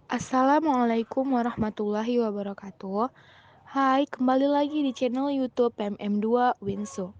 Assalamualaikum warahmatullahi wabarakatuh. Hai, kembali lagi di channel YouTube MM2 Winsu.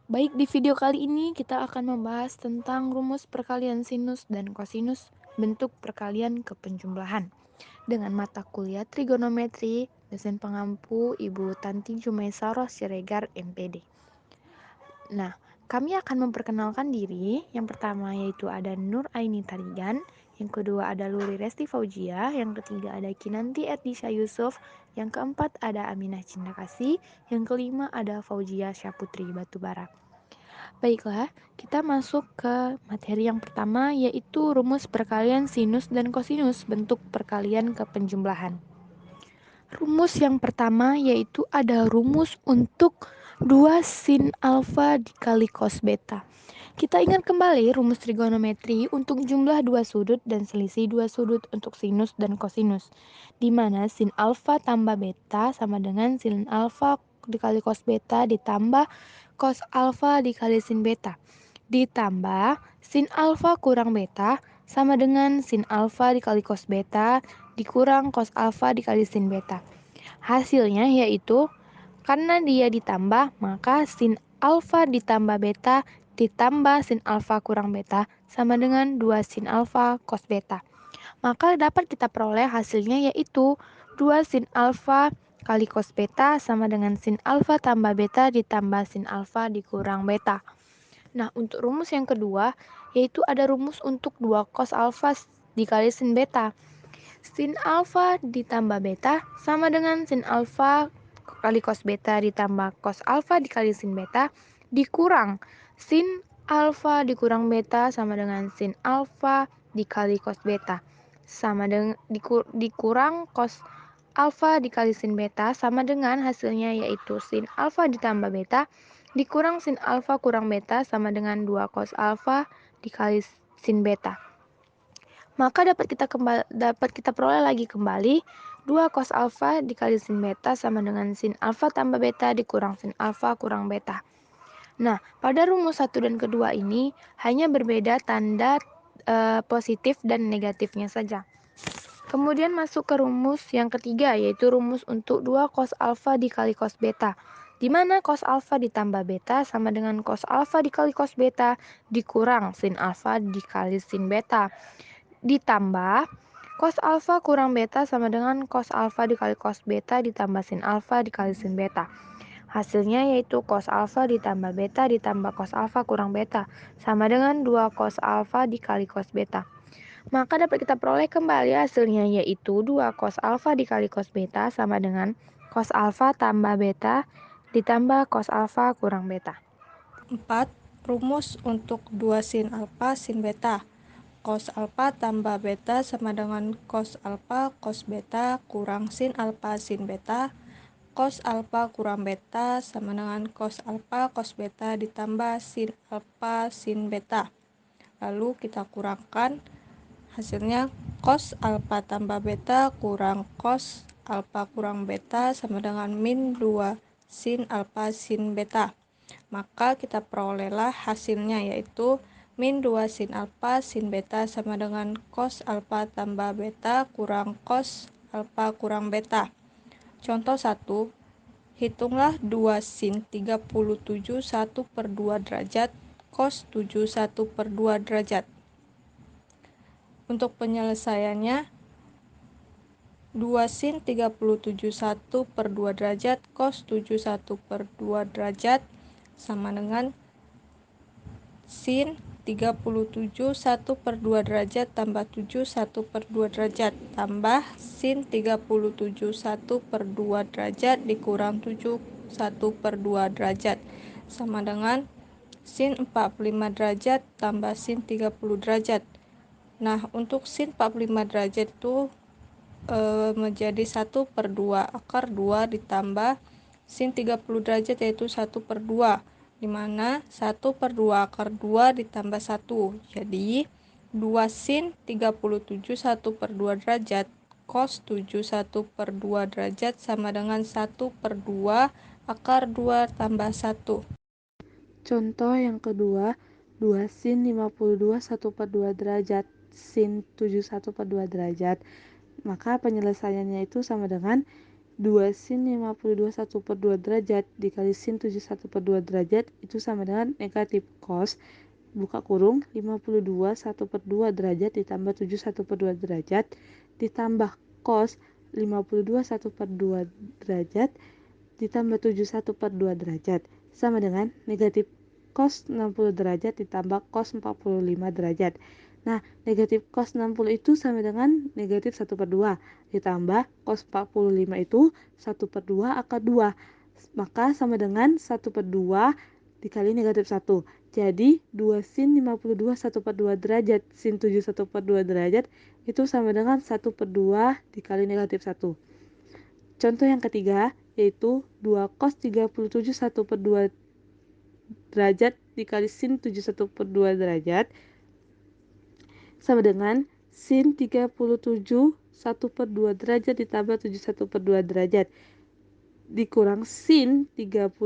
Baik, di video kali ini kita akan membahas tentang rumus perkalian sinus dan kosinus bentuk perkalian kepenjumlahan dengan mata kuliah trigonometri dosen pengampu Ibu Tanti Jumaisaro Siregar MPD. Nah, kami akan memperkenalkan diri. Yang pertama yaitu ada Nur Aini Tarigan, yang kedua ada Luri Resti Faujia, yang ketiga ada Kinanti Etnisha Yusuf, yang keempat ada Aminah Cinta Kasih, yang kelima ada Faujia Syaputri Batubara. Baiklah, kita masuk ke materi yang pertama yaitu rumus perkalian sinus dan kosinus bentuk perkalian kepenjumlahan. Rumus yang pertama yaitu ada rumus untuk 2 sin alfa dikali cos beta. Kita ingat kembali rumus trigonometri untuk jumlah dua sudut dan selisih dua sudut untuk sinus dan kosinus, di mana sin alfa tambah beta sama dengan sin alfa dikali cos beta ditambah cos alfa dikali sin beta, ditambah sin alfa kurang beta sama dengan sin alfa dikali cos beta dikurang cos alfa dikali sin beta. Hasilnya yaitu karena dia ditambah, maka sin alfa ditambah beta ditambah sin alfa kurang beta sama dengan 2 sin alfa cos beta. Maka dapat kita peroleh hasilnya yaitu 2 sin alfa kali cos beta sama dengan sin alfa tambah beta ditambah sin alfa dikurang beta. Nah, untuk rumus yang kedua yaitu ada rumus untuk 2 cos alfa dikali sin beta. Sin alfa ditambah beta sama dengan sin alfa kali cos beta ditambah cos alfa dikali sin beta dikurang sin alfa dikurang beta sama dengan sin alfa dikali cos beta sama dengan dikurang cos alfa dikali sin beta sama dengan hasilnya yaitu sin alfa ditambah beta dikurang sin alfa kurang beta sama dengan 2 cos alfa dikali sin beta. Maka dapat kita peroleh lagi kembali 2 cos alfa dikali sin beta sama dengan sin alfa tambah beta dikurang sin alfa kurang beta. Nah, pada rumus 1 dan kedua ini hanya berbeda tanda positif dan negatifnya saja. Kemudian masuk ke rumus yang ketiga yaitu rumus untuk 2 cos alfa dikali cos beta, di mana cos alfa ditambah beta sama dengan cos alfa dikali cos beta dikurang sin alfa dikali sin beta, ditambah cos alfa kurang beta sama dengan cos alfa dikali cos beta ditambah sin alfa dikali sin beta. Hasilnya yaitu cos alfa ditambah beta ditambah cos alfa kurang beta sama dengan 2 cos alfa dikali cos beta. Maka dapat kita peroleh kembali hasilnya yaitu 2 cos alfa dikali cos beta sama dengan cos alfa tambah beta ditambah cos alfa kurang beta. 4. Rumus untuk 2 sin alfa sin beta. Cos alfa tambah beta sama dengan cos alfa cos beta kurang sin alfa sin beta. Cos alfa kurang beta sama dengan cos alfa cos beta ditambah sin alfa sin beta. Lalu kita kurangkan, hasilnya cos alfa tambah beta kurang cos alfa kurang beta sama dengan min 2 sin alfa sin beta. Maka kita perolehlah hasilnya yaitu min 2 sin alfa sin beta sama dengan cos alfa tambah beta kurang cos alfa kurang beta. Contoh 1, hitunglah 2 sin 37 1/2 derajat cos 7 1/2 derajat. Untuk penyelesaiannya, 2 sin 37 1/2 derajat cos 7 1/2 derajat sama dengan sin 37 1/2 derajat tambah 7 1/2 derajat tambah sin 37 1/2 derajat dikurang 7 1/2 derajat sama dengan sin 45 derajat tambah sin 30 derajat. Nah, untuk sin 45 derajat itu menjadi 1/2 akar 2 ditambah sin 30 derajat yaitu 1/2, di mana 1/2 akar 2 ditambah 1. Jadi 2 sin 37 1/2 derajat cos 7 1/2 derajat sama dengan 1/2 akar 2 tambah 1. Contoh yang kedua, 2 sin 52 1/2 derajat. sin 71 per 2 derajat. Maka penyelesaiannya itu sama dengan 2 sin 52 1 per 2 derajat dikali sin 71 per 2 derajat itu sama dengan negatif cos buka kurung 52 1 per 2 derajat ditambah 71 per 2 derajat ditambah cos 52 1 per 2 derajat ditambah 71 per 2 derajat sama dengan negatif cos 60 derajat ditambah cos 45 derajat. Nah, negatif cos 60 itu sama dengan negatif 1 per 2 ditambah cos 45 itu 1 per 2 akar 2. Maka sama dengan 1 per 2 dikali negatif 1. Jadi 2 sin 52 1 per 2 derajat sin 71 per 2 derajat itu sama dengan 1 per 2 dikali negatif 1. Contoh yang ketiga yaitu 2 cos 37 1 per 2 derajat dikali sin 71 per 2 derajat sama dengan sin 37 1 per 2 derajat ditambah 71 per 2 derajat dikurang sin 37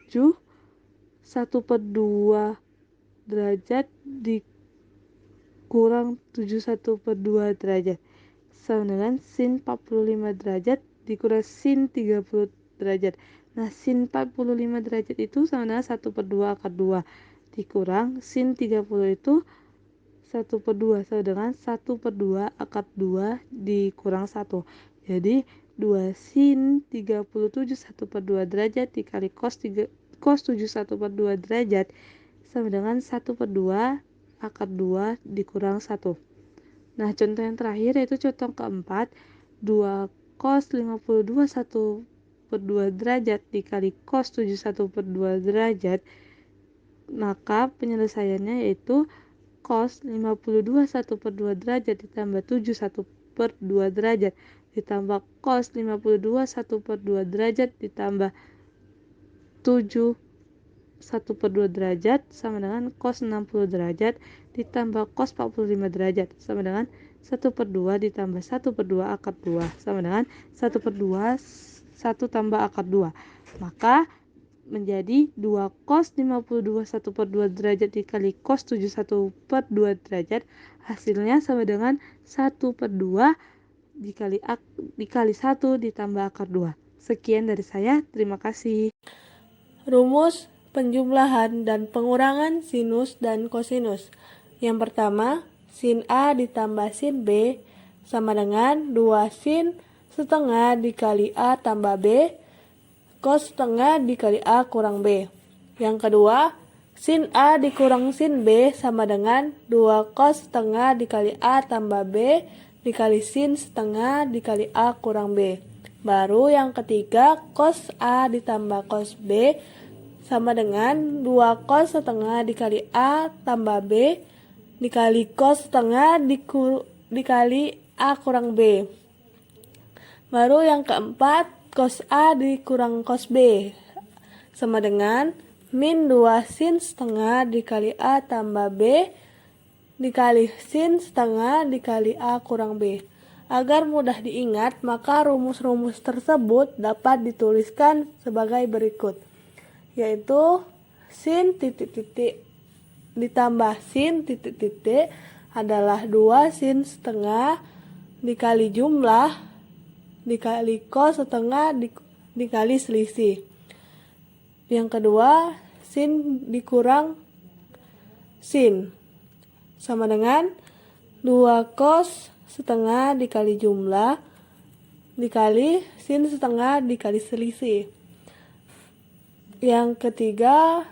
1 per 2 derajat dikurang 71 per 2 derajat sama dengan sin 45 derajat dikurang sin 30 derajat. Nah, sin 45 derajat itu sama dengan 1 per 2 akar 2 dikurang sin 30 itu 1 per 2 sama dengan 1 per 2 akar 2 dikurang 1. Jadi 2 sin 37 1 per 2 derajat dikali cos 71 per 2 derajat sama dengan 1 per 2 akar 2 dikurang 1. Nah, contoh yang terakhir yaitu contoh keempat 2 cos 52 1 per 2 derajat dikali cos 71 per 2 derajat maka penyelesaiannya yaitu cos 52 1 per 2 derajat ditambah 71 per 2 derajat ditambah cos 52 1 per 2 derajat ditambah 7 1 per 2 derajat sama dengan cos 60 derajat ditambah cos 45 derajat sama dengan 1 per 2 ditambah 1 per 2 akar 2 sama dengan 1 per 2 1 tambah akar 2 maka menjadi 2 cos 52 1 per 2 derajat dikali cos 71 per 2 derajat hasilnya sama dengan 1 per 2 dikali 1 ditambah akar 2. Sekian dari saya, terima kasih. Rumus penjumlahan dan pengurangan sinus dan kosinus. Yang pertama, sin A ditambah sin B sama dengan 2 sin setengah dikali A tambah B cos setengah dikali A kurang B. Yang kedua, sin A dikurang sin B sama dengan 2 cos setengah dikali A tambah B dikali sin setengah dikali A kurang B. Baru yang ketiga, cos A ditambah cos B sama dengan 2 cos setengah dikali A tambah B dikali cos setengah dikali A kurang B. Baru yang keempat, cos A dikurang cos B sama dengan min 2 sin setengah dikali A tambah B dikali sin setengah dikali A kurang B. Agar mudah diingat, maka rumus-rumus tersebut dapat dituliskan sebagai berikut, yaitu sin titik-titik ditambah sin titik-titik adalah 2 sin setengah dikali jumlah dikali cos setengah dikali selisih. Yang kedua, sin dikurang sin sama dengan 2 cos setengah dikali jumlah dikali sin setengah dikali selisih. Yang ketiga,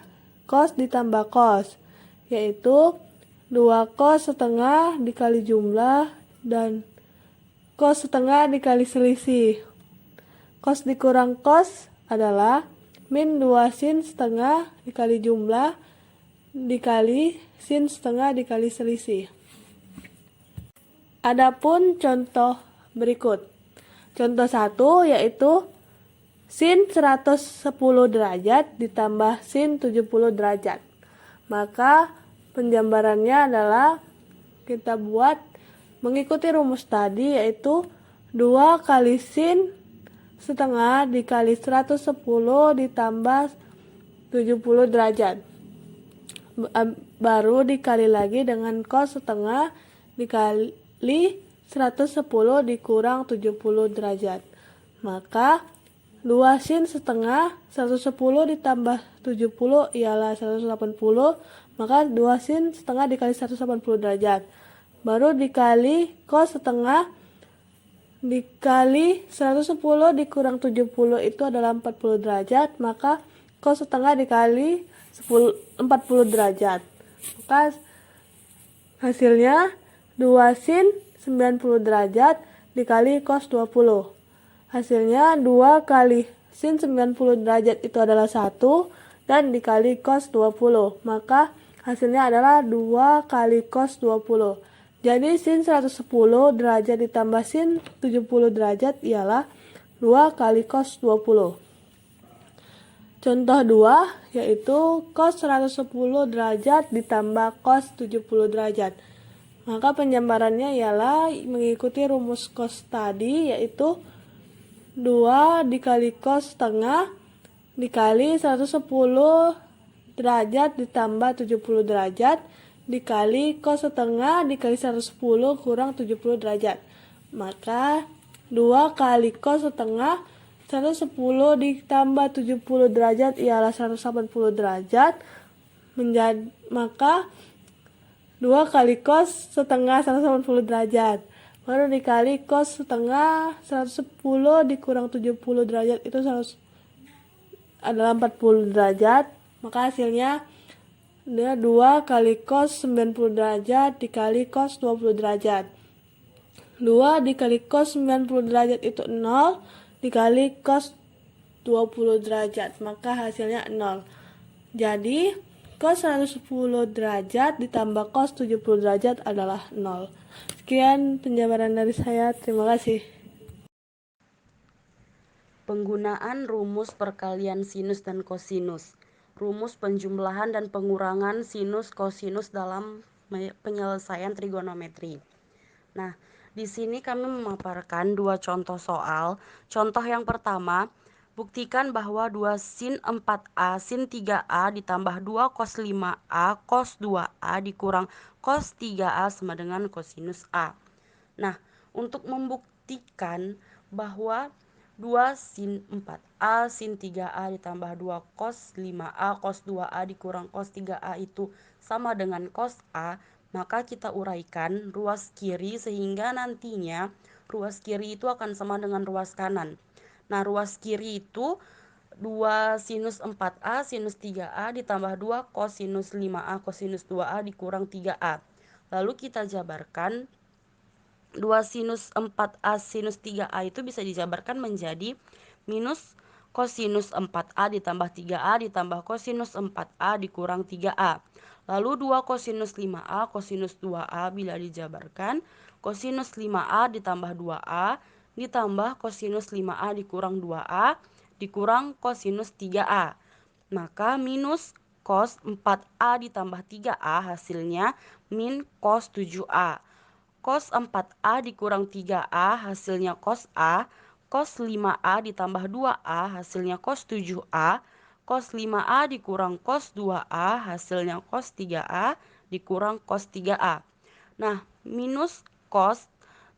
cos ditambah cos, yaitu 2 cos setengah dikali jumlah dan cos setengah dikali selisih. Cos dikurang cos adalah min 2 sin setengah dikali jumlah dikali sin setengah dikali selisih. Adapun contoh berikut. Contoh 1 yaitu sin 110 derajat ditambah sin 70 derajat. Maka penjambarannya adalah kita buat mengikuti rumus tadi, yaitu 2 kali sin setengah dikali 110 ditambah 70 derajat. Baru dikali lagi dengan cos setengah dikali 110 dikurang 70 derajat. Maka 2 sin setengah 110 ditambah 70 ialah 180. Maka 2 sin setengah dikali 180 derajat. Baru dikali cos setengah dikali 110 dikurang 70 itu adalah 40 derajat. Maka cos setengah dikali 40 derajat. Maka hasilnya 2 sin 90 derajat dikali cos 20. Hasilnya 2 kali sin 90 derajat itu adalah 1 dan dikali cos 20. Maka hasilnya adalah 2 kali cos 20. Jadi sin 110 derajat ditambah sin 70 derajat ialah 2 kali cos 20. Contoh 2 yaitu cos 110 derajat ditambah cos 70 derajat. Maka penjambarannya ialah mengikuti rumus cos tadi, yaitu 2 dikali cos setengah dikali 110 derajat ditambah 70 derajat dikali cos setengah dikali 110 kurang 70 derajat. Maka 2 kali cos setengah 110 ditambah 70 derajat ialah 180 derajat. Maka 2 kali cos setengah 180 derajat. Baru dikali cos setengah 110 dikurang 70 derajat itu adalah 40 derajat. Maka hasilnya 2 kali cos 90 derajat dikali cos 20 derajat. 2 dikali cos 90 derajat itu 0 dikali cos 20 derajat. Maka hasilnya 0. Jadi cos 110 derajat ditambah cos 70 derajat adalah 0. Sekian penjabaran dari saya. Terima kasih. Penggunaan rumus perkalian sinus dan kosinus. Rumus penjumlahan dan pengurangan sinus kosinus dalam penyelesaian trigonometri. Nah, di sini kami memaparkan dua contoh soal. Contoh yang pertama, buktikan bahwa 2 sin 4A sin 3A ditambah 2 cos 5A cos 2A dikurang cos 3A sama dengan kosinus A. Nah, untuk membuktikan bahwa 2 sin 4A sin 3A ditambah 2 cos 5A cos 2A dikurang cos 3A itu sama dengan cos A, maka kita uraikan ruas kiri sehingga nantinya ruas kiri itu akan sama dengan ruas kanan. Nah, ruas kiri itu 2 sinus 4A sinus 3A ditambah 2 kosinus 5A kosinus 2A dikurang 3A. Lalu kita jabarkan 2 sinus 4A sinus 3A itu bisa dijabarkan menjadi minus kosinus 4A ditambah 3A ditambah kosinus 4A dikurang 3A. Lalu 2 kosinus 5A kosinus 2A bila dijabarkan kosinus 5A ditambah 2A ditambah kosinus 5A dikurang 2A dikurang kosinus 3A. Maka minus cos 4A ditambah 3A hasilnya min cos 7A. Cos 4A dikurang 3A hasilnya cos A. Cos 5A ditambah 2A hasilnya cos 7A. Cos 5A dikurang cos 2A hasilnya cos 3A dikurang cos 3A. Nah, minus cos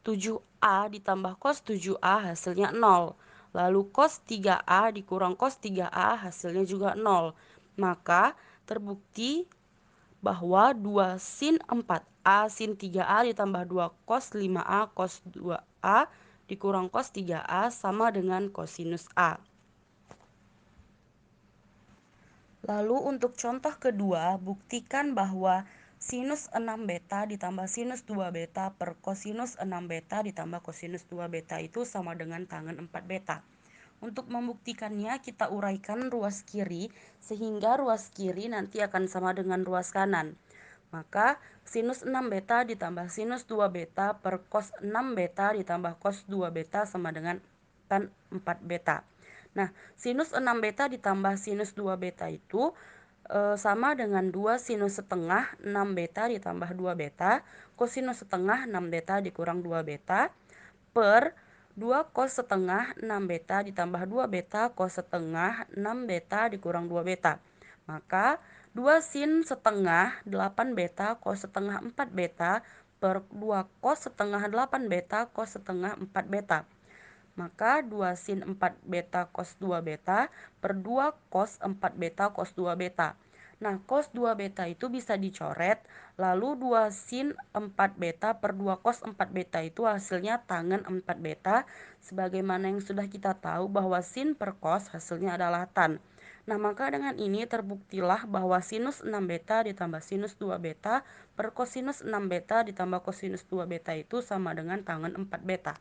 7A ditambah cos 7A hasilnya 0. Lalu cos 3A dikurang cos 3A hasilnya juga 0. Maka terbukti bahwa 2 sin 4A sin 3A ditambah 2 cos 5A cos 2A dikurang cos 3A sama dengan kosinus A. Lalu untuk contoh kedua, buktikan bahwa sinus 6 beta ditambah sinus 2 beta per kosinus 6 beta ditambah kosinus 2 beta itu sama dengan tangen 4 beta. Untuk membuktikannya kita uraikan ruas kiri sehingga ruas kiri nanti akan sama dengan ruas kanan. Maka sinus 6 beta ditambah sinus 2 beta per cos 6 beta ditambah cos 2 beta sama dengan tan 4 beta. Nah, sinus 6 beta ditambah sinus 2 beta itu sama dengan 2 sinus setengah 6 beta ditambah 2 beta, kosinus setengah 6 beta dikurang 2 beta, per 2 cos setengah 6 beta ditambah 2 beta cos setengah 6 beta dikurang 2 beta. Maka 2 sin setengah 8 beta cos setengah 4 beta per 2 cos setengah 8 beta cos setengah 4 beta. Maka 2 sin 4 beta cos 2 beta per 2 cos 4 beta cos 2 beta. Nah, cos 2 beta itu bisa dicoret, lalu 2 sin 4 beta per 2 cos 4 beta itu hasilnya tangen 4 beta, sebagaimana yang sudah kita tahu bahwa sin per cos hasilnya adalah tan. Nah, maka dengan ini terbuktilah bahwa sinus 6 beta ditambah sinus 2 beta per kosinus 6 beta ditambah kosinus 2 beta itu sama dengan tangen 4 beta.